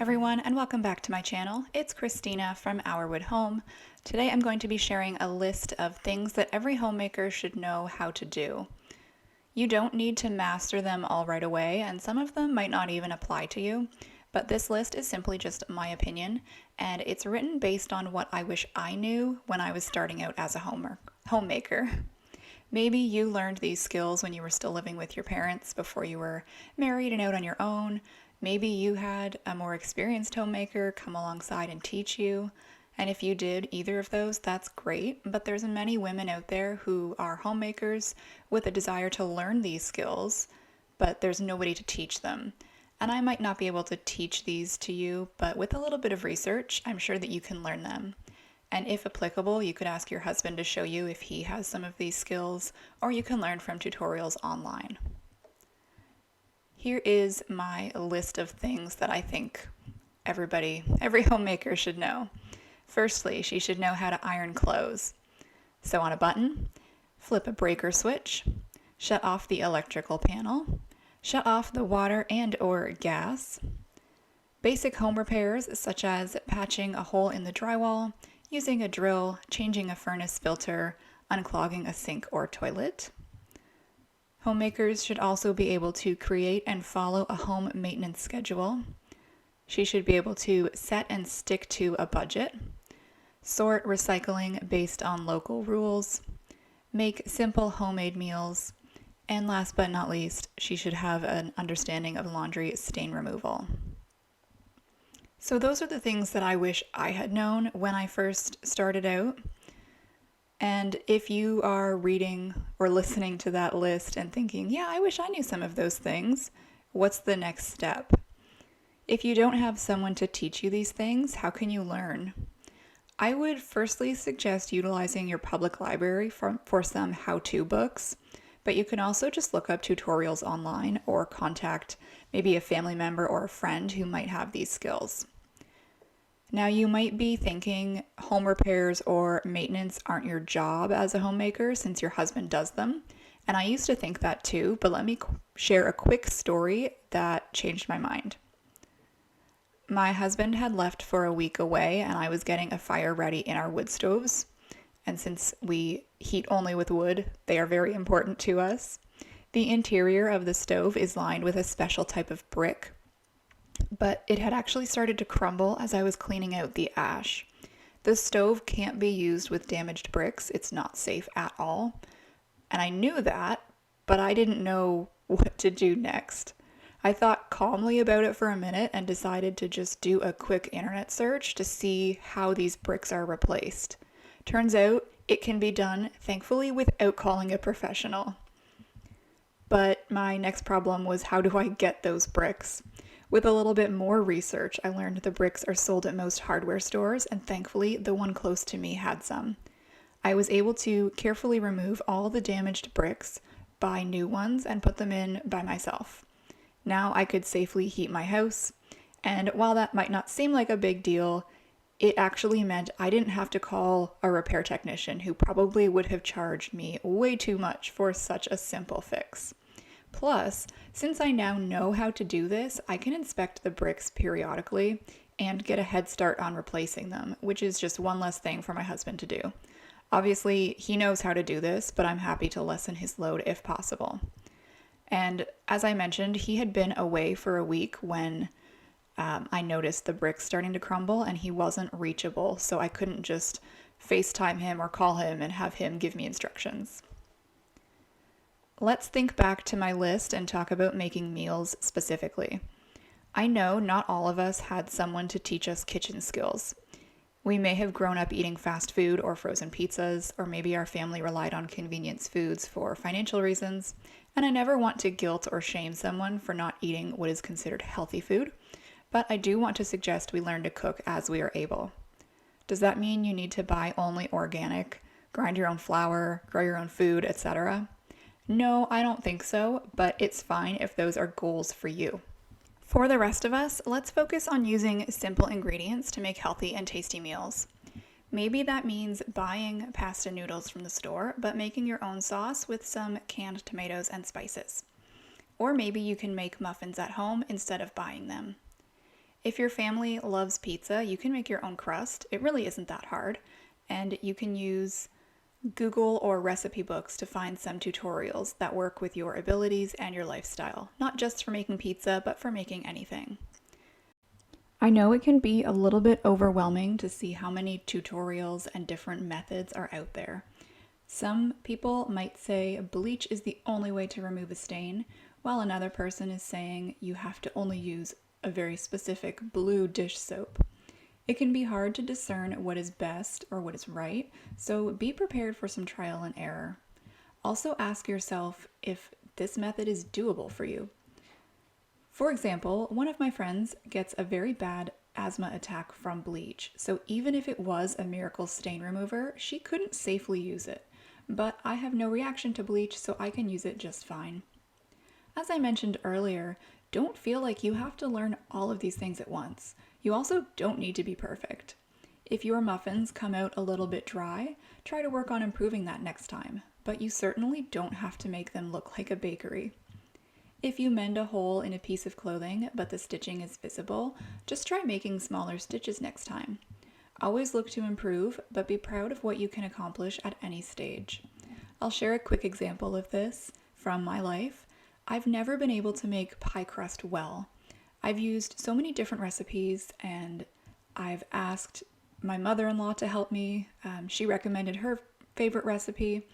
everyone, and welcome back to my channel. It's Christina from Our Home. Today I'm going to be sharing a list of things that every homemaker should know how to do. You don't need to master them all right away, and some of them might not even apply to you, but this list is simply just my opinion, and it's written based on what I wish I knew when I was starting out as a homemaker. Maybe you learned these skills when you were still living with your parents before you were married and out on your own. Maybe you had a more experienced homemaker come alongside and teach you. And if you did either of those, that's great. But there's many women out there who are homemakers with a desire to learn these skills, but there's nobody to teach them. And I might not be able to teach these to you, but with a little bit of research, I'm sure that you can learn them. And if applicable, you could ask your husband to show you if he has some of these skills, or you can learn from tutorials online. Here is my list of things that I think every homemaker should know. Firstly, she should know how to iron clothes. Sew on a button, flip a breaker switch, shut off the electrical panel, shut off the water and/or gas. Basic home repairs such as patching a hole in the drywall, using a drill, changing a furnace filter, unclogging a sink or toilet. Homemakers should also be able to create and follow a home maintenance schedule. She should be able to set and stick to a budget, sort recycling based on local rules, make simple homemade meals, and last but not least, she should have an understanding of laundry stain removal. So those are the things that I wish I had known when I first started out. And if you are reading or listening to that list and thinking, yeah, I wish I knew some of those things, what's the next step? If you don't have someone to teach you these things, how can you learn? I would firstly suggest utilizing your public library for some how-to books, but you can also just look up tutorials online or contact maybe a family member or a friend who might have these skills. Now you might be thinking home repairs or maintenance aren't your job as a homemaker since your husband does them. And I used to think that too, but let me share a quick story that changed my mind. My husband had left for a week away and I was getting a fire ready in our wood stoves. And since we heat only with wood, they are very important to us. The interior of the stove is lined with a special type of brick, but it had actually started to crumble as I was cleaning out the ash. The stove can't be used with damaged bricks. It's not safe at all. And I knew that, but I didn't know what to do next. I thought calmly about it for a minute and decided to just do a quick internet search to see how these bricks are replaced. Turns out it can be done, thankfully, without calling a professional. But my next problem was, how do I get those bricks? With a little bit more research, I learned the bricks are sold at most hardware stores, and thankfully, the one close to me had some. I was able to carefully remove all the damaged bricks, buy new ones, and put them in by myself. Now I could safely heat my house, and while that might not seem like a big deal, it actually meant I didn't have to call a repair technician who probably would have charged me way too much for such a simple fix. Plus, since I now know how to do this, I can inspect the bricks periodically and get a head start on replacing them, which is just one less thing for my husband to do. Obviously, he knows how to do this, but I'm happy to lessen his load if possible. And as I mentioned, he had been away for a week when I noticed the bricks starting to crumble and he wasn't reachable, so I couldn't just FaceTime him or call him and have him give me instructions. Let's think back to my list and talk about making meals specifically. I know not all of us had someone to teach us kitchen skills. We may have grown up eating fast food or frozen pizzas, or maybe our family relied on convenience foods for financial reasons, and I never want to guilt or shame someone for not eating what is considered healthy food, but I do want to suggest we learn to cook as we are able. Does that mean you need to buy only organic, grind your own flour, grow your own food, etc.? No, I don't think so, but it's fine if those are goals for you. For the rest of us, let's focus on using simple ingredients to make healthy and tasty meals. Maybe that means buying pasta noodles from the store, but making your own sauce with some canned tomatoes and spices. Or maybe you can make muffins at home instead of buying them. If your family loves pizza, you can make your own crust. It really isn't that hard. And you can use Google or recipe books to find some tutorials that work with your abilities and your lifestyle, not just for making pizza, but for making anything. I know it can be a little bit overwhelming to see how many tutorials and different methods are out there. Some people might say bleach is the only way to remove a stain, while another person is saying you have to only use a very specific blue dish soap. It can be hard to discern what is best or what is right, so be prepared for some trial and error. Also ask yourself if this method is doable for you. For example, one of my friends gets a very bad asthma attack from bleach, so even if it was a miracle stain remover, she couldn't safely use it. But I have no reaction to bleach, so I can use it just fine. As I mentioned earlier, don't feel like you have to learn all of these things at once. You also don't need to be perfect. If your muffins come out a little bit dry, try to work on improving that next time, but you certainly don't have to make them look like a bakery. If you mend a hole in a piece of clothing but the stitching is visible, just try making smaller stitches next time. Always look to improve, but be proud of what you can accomplish at any stage. I'll share a quick example of this from my life. I've never been able to make pie crust well. I've used so many different recipes and I've asked my mother-in-law to help me. She recommended her favorite recipe.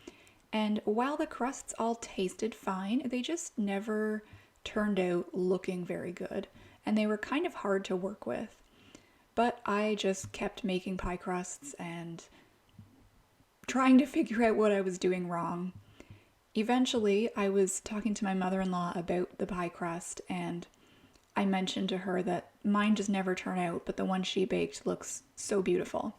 And while the crusts all tasted fine, they just never turned out looking very good. And they were kind of hard to work with. But I just kept making pie crusts and trying to figure out what I was doing wrong. Eventually, I was talking to my mother-in-law about the pie crust, and I mentioned to her that mine just never turn out, but the one she baked looks so beautiful.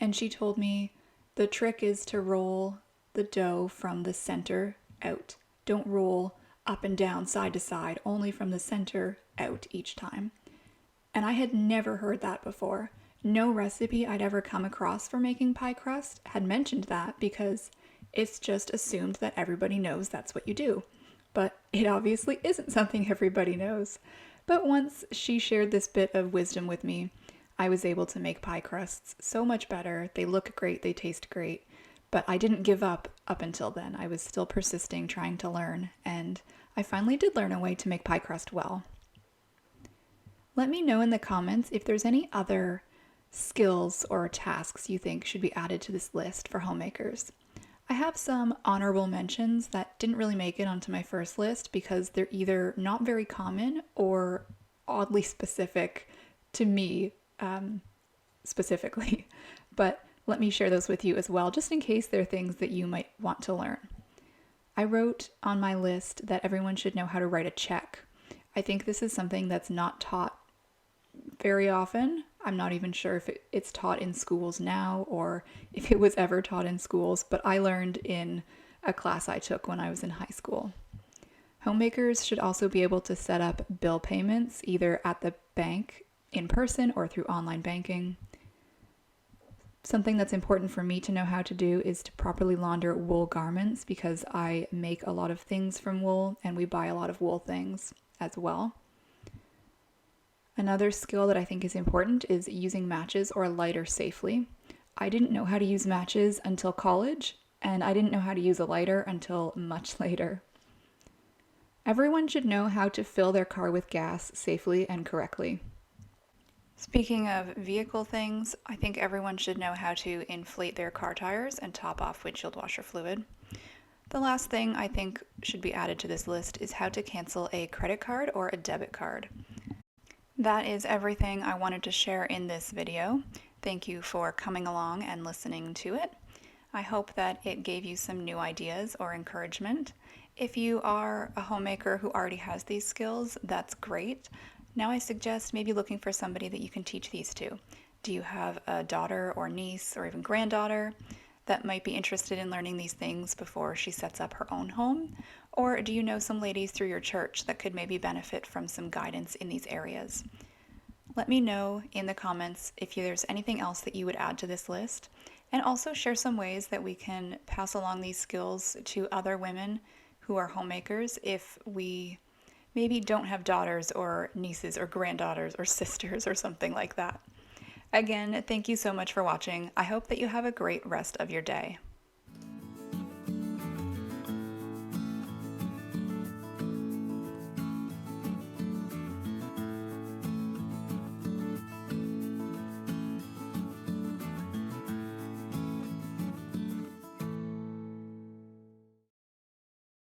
And she told me the trick is to roll the dough from the center out. Don't roll up and down, side to side, only from the center out each time. And I had never heard that before. No recipe I'd ever come across for making pie crust had mentioned that because it's just assumed that everybody knows that's what you do. But it obviously isn't something everybody knows. But once she shared this bit of wisdom with me, I was able to make pie crusts so much better. They look great, they taste great. But I didn't give up until then. I was still persisting, trying to learn, and I finally did learn a way to make pie crust well. Let me know in the comments if there's any other skills or tasks you think should be added to this list for homemakers. I have some honorable mentions that didn't really make it onto my first list because they're either not very common or oddly specific to me specifically. But let me share those with you as well, just in case they're things that you might want to learn. I wrote on my list that everyone should know how to write a check. I think this is something that's not taught very often. I'm not even sure if it's taught in schools now or if it was ever taught in schools, but I learned in a class I took when I was in high school. Homemakers should also be able to set up bill payments either at the bank in person or through online banking. Something that's important for me to know how to do is to properly launder wool garments because I make a lot of things from wool and we buy a lot of wool things as well. Another skill that I think is important is using matches or a lighter safely. I didn't know how to use matches until college, and I didn't know how to use a lighter until much later. Everyone should know how to fill their car with gas safely and correctly. Speaking of vehicle things, I think everyone should know how to inflate their car tires and top off windshield washer fluid. The last thing I think should be added to this list is how to cancel a credit card or a debit card. That is everything I wanted to share in this video. Thank you for coming along and listening to it. I hope that it gave you some new ideas or encouragement. If you are a homemaker who already has these skills, that's great. Now I suggest maybe looking for somebody that you can teach these to. Do you have a daughter or niece or even granddaughter that might be interested in learning these things before she sets up her own home? Or do you know some ladies through your church that could maybe benefit from some guidance in these areas? Let me know in the comments if there's anything else that you would add to this list, and also share some ways that we can pass along these skills to other women who are homemakers if we maybe don't have daughters or nieces or granddaughters or sisters or something like that. Again, thank you so much for watching. I hope that you have a great rest of your day.